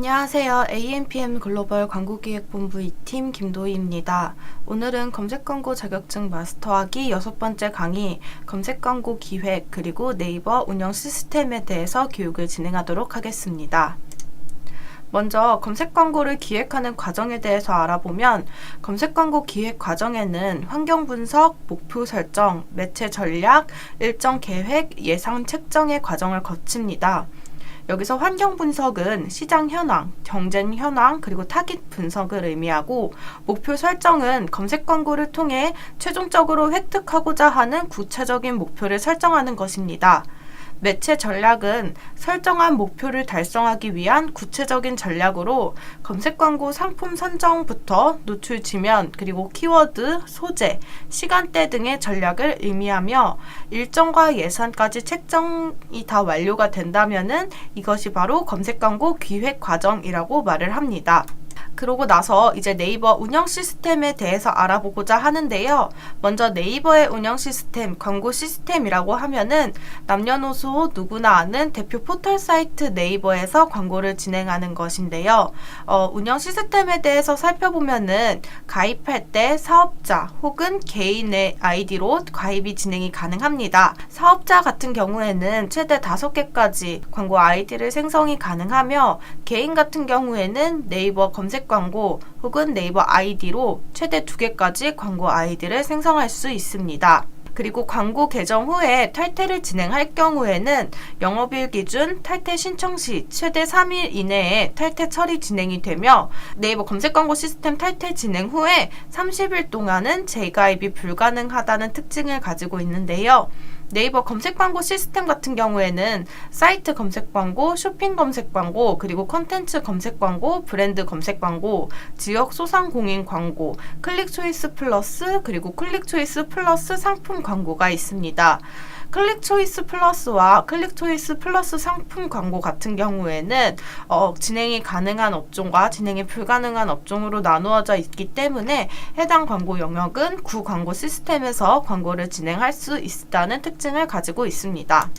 안녕하세요. AMPM 글로벌 광고기획본부 2팀 김도희입니다. 오늘은 검색광고 자격증 마스터하기 6번째 강의 검색광고 기획 그리고 네이버 운영 시스템에 대해서 교육을 진행하도록 하겠습니다. 먼저 검색광고를 기획하는 과정에 대해서 알아보면 검색광고 기획 과정에는 환경 분석, 목표 설정, 매체 전략, 일정 계획, 예산 책정의 과정을 거칩니다. 여기서 환경 분석은 시장 현황, 경쟁 현황, 그리고 타깃 분석을 의미하고 목표 설정은 검색 광고를 통해 최종적으로 획득하고자 하는 구체적인 목표를 설정하는 것입니다. 매체 전략은 설정한 목표를 달성하기 위한 구체적인 전략으로 검색 광고 상품 선정부터 노출 지면, 그리고 키워드, 소재, 시간대 등의 전략을 의미하며 일정과 예산까지 책정이 다 완료가 된다면은 이것이 바로 검색 광고 기획 과정이라고 말을 합니다. 그러고 나서 이제 네이버 운영 시스템에 대해서 알아보고자 하는데요. 먼저 네이버의 운영 시스템, 광고 시스템이라고 하면은 남녀노소 누구나 아는 대표 포털 사이트 네이버에서 광고를 진행하는 것인데요. 운영 시스템에 대해서 살펴보면은 가입할 때 사업자 혹은 개인의 아이디로 가입이 진행이 가능합니다. 사업자 같은 경우에는 최대 5개까지 광고 아이디를 생성이 가능하며 개인 같은 경우에는 네이버 검색 광고 혹은 네이버 아이디로 최대 2개까지 광고 아이디를 생성할 수 있습니다. 그리고 광고 개정 후에 탈퇴를 진행할 경우에는 영업일 기준 탈퇴 신청 시 최대 3일 이내에 탈퇴 처리 진행이 되며 네이버 검색 광고 시스템 탈퇴 진행 후에 30일 동안은 재가입이 불가능하다는 특징을 가지고 있는데요. 네이버 검색 광고 시스템 같은 경우에는 사이트 검색 광고, 쇼핑 검색 광고, 그리고 콘텐츠 검색 광고, 브랜드 검색 광고, 지역 소상공인 광고, 클릭 초이스 플러스, 그리고 클릭 초이스 플러스 상품 광고가 있습니다. 클릭 초이스 플러스와 클릭 초이스 플러스 상품 광고 같은 경우에는 진행이 가능한 업종과 진행이 불가능한 업종으로 나누어져 있기 때문에 해당 광고 영역은 구 광고 시스템에서 광고를 진행할 수 있다는 특징을 가지고 있습니다.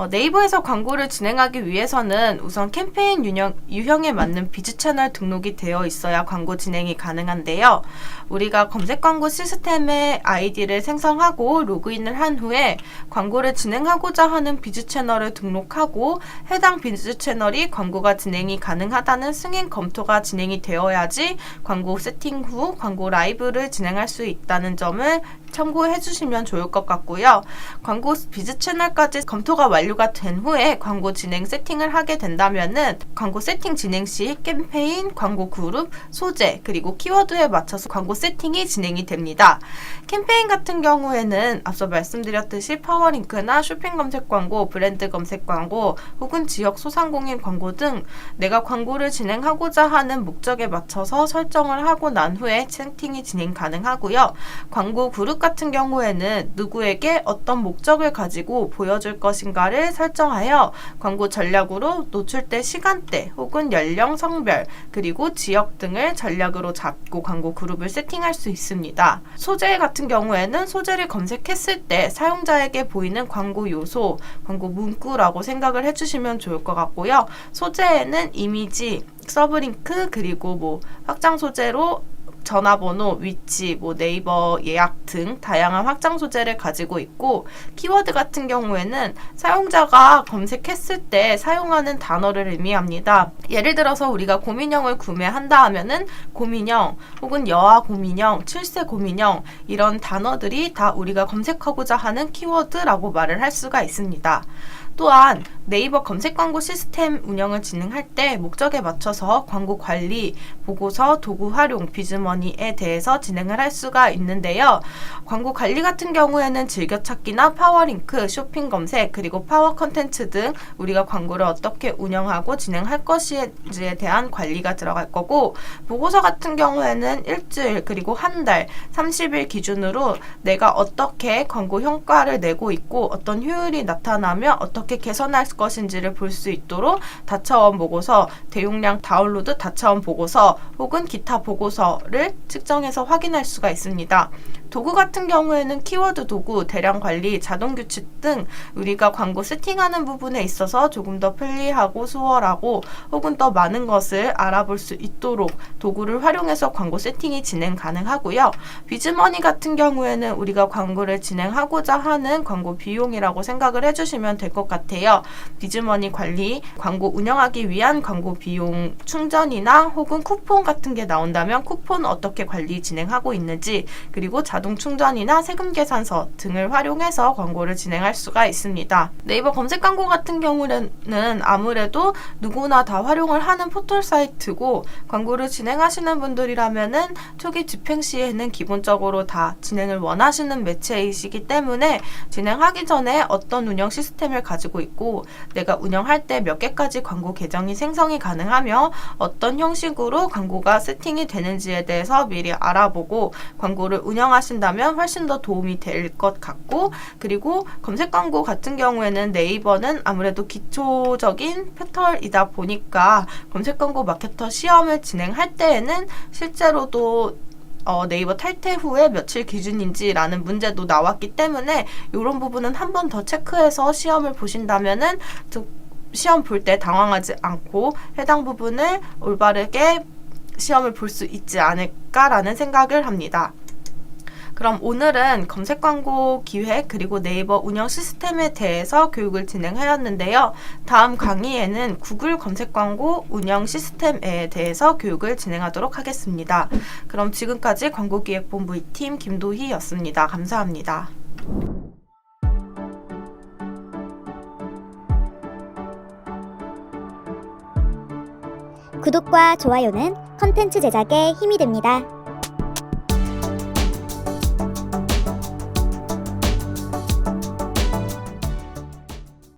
네이버에서 광고를 진행하기 위해서는 우선 캠페인 유형에 맞는 비즈 채널 등록이 되어 있어야 광고 진행이 가능한데요. 우리가 검색 광고 시스템의 아이디를 생성하고 로그인을 한 후에 광고를 진행하고자 하는 비즈 채널을 등록하고 해당 비즈 채널이 광고가 진행이 가능하다는 승인 검토가 진행이 되어야지 광고 세팅 후 광고 라이브를 진행할 수 있다는 점을 참고해 주시면 좋을 것 같고요. 광고 비즈 채널까지 검토가 완료가 된 후에 광고 진행 세팅을 하게 된다면은 광고 세팅 진행 시 캠페인, 광고 그룹, 소재, 그리고 키워드에 맞춰서 광고 세팅이 진행이 됩니다. 캠페인 같은 경우에는 앞서 말씀드렸듯이 파워링크나 쇼핑 검색 광고, 브랜드 검색 광고, 혹은 지역 소상공인 광고 등 내가 광고를 진행하고자 하는 목적에 맞춰서 설정을 하고 난 후에 세팅이 진행 가능하고요. 광고 그룹 같은 경우에는 누구에게 어떤 목적을 가지고 보여줄 것인가를 설정하여 광고 전략으로 노출대 시간대 혹은 연령, 성별, 그리고 지역 등을 전략으로 잡고 광고 그룹을 세팅할 수 있습니다. 소재 같은 경우에는 소재를 검색했을 때 사용자에게 보이는 광고 요소, 광고 문구라고 생각을 해주시면 좋을 것 같고요. 소재에는 이미지, 서브링크, 그리고 확장 소재로 전화번호, 위치, 네이버 예약 등 다양한 확장 소재를 가지고 있고, 키워드 같은 경우에는 사용자가 검색했을 때 사용하는 단어를 의미합니다. 예를 들어서 우리가 곰인형을 구매한다 하면은 곰인형 혹은 여아 곰인형, 7세 곰인형 이런 단어들이 다 우리가 검색하고자 하는 키워드라고 말을 할 수가 있습니다. 또한 네이버 검색 광고 시스템 운영을 진행할 때 목적에 맞춰서 광고 관리, 보고서, 도구 활용, 비즈머니에 대해서 진행을 할 수가 있는데요. 광고 관리 같은 경우에는 즐겨찾기나 파워링크, 쇼핑 검색, 그리고 파워 컨텐츠 등 우리가 광고를 어떻게 운영하고 진행할 것인지에 대한 관리가 들어갈 거고, 보고서 같은 경우에는 일주일, 그리고 한 달, 30일 기준으로 내가 어떻게 광고 효과를 내고 있고 어떤 효율이 나타나며 어떻게 개선할 것인지를 볼 수 있도록 다차원 보고서, 대용량 다운로드 다차원 보고서 혹은 기타 보고서를 측정해서 확인할 수가 있습니다. 도구 같은 경우에는 키워드 도구, 대량 관리, 자동 규칙 등 우리가 광고 세팅하는 부분에 있어서 조금 더 편리하고 수월하고 혹은 더 많은 것을 알아볼 수 있도록 도구를 활용해서 광고 세팅이 진행 가능하고요. 비즈머니 같은 경우에는 우리가 광고를 진행하고자 하는 광고 비용이라고 생각을 해주시면 될 것 같아요. 비즈머니 관리, 광고 운영하기 위한 광고 비용 충전이나 혹은 쿠폰 같은 게 나온다면 쿠폰 어떻게 관리 진행하고 있는지, 그리고 자동 충전이나 세금 계산서 등을 활용해서 광고를 진행할 수가 있습니다. 네이버 검색 광고 같은 경우는 아무래도 누구나 다 활용을 하는 포털 사이트고, 광고를 진행하시는 분들이라면은 초기 집행 시에는 기본적으로 다 진행을 원하시는 매체이시기 때문에 진행하기 전에 어떤 운영 시스템을 가지고 있고 내가 운영할 때 몇 개까지 광고 계정이 생성이 가능하며 어떤 형식으로 광고가 세팅이 되는지에 대해서 미리 알아보고 광고를 운영하신다면 훨씬 더 도움이 될 것 같고, 그리고 검색 광고 같은 경우에는 네이버는 아무래도 기초적인 포털이다 보니까 검색 광고 마케터 시험을 진행할 때에는 실제로도 네이버 탈퇴 후에 며칠 기준인지라는 문제도 나왔기 때문에 이런 부분은 한 번 더 체크해서 시험을 보신다면은 시험 볼 때 당황하지 않고 해당 부분을 올바르게 시험을 볼 수 있지 않을까라는 생각을 합니다. 그럼 오늘은 검색 광고 기획 그리고 네이버 운영 시스템에 대해서 교육을 진행하였는데요. 다음 강의에는 구글 검색 광고 운영 시스템에 대해서 교육을 진행하도록 하겠습니다. 그럼 지금까지 광고기획본부 2팀 김도희였습니다. 감사합니다. 구독과 좋아요는 컨텐츠 제작에 힘이 됩니다.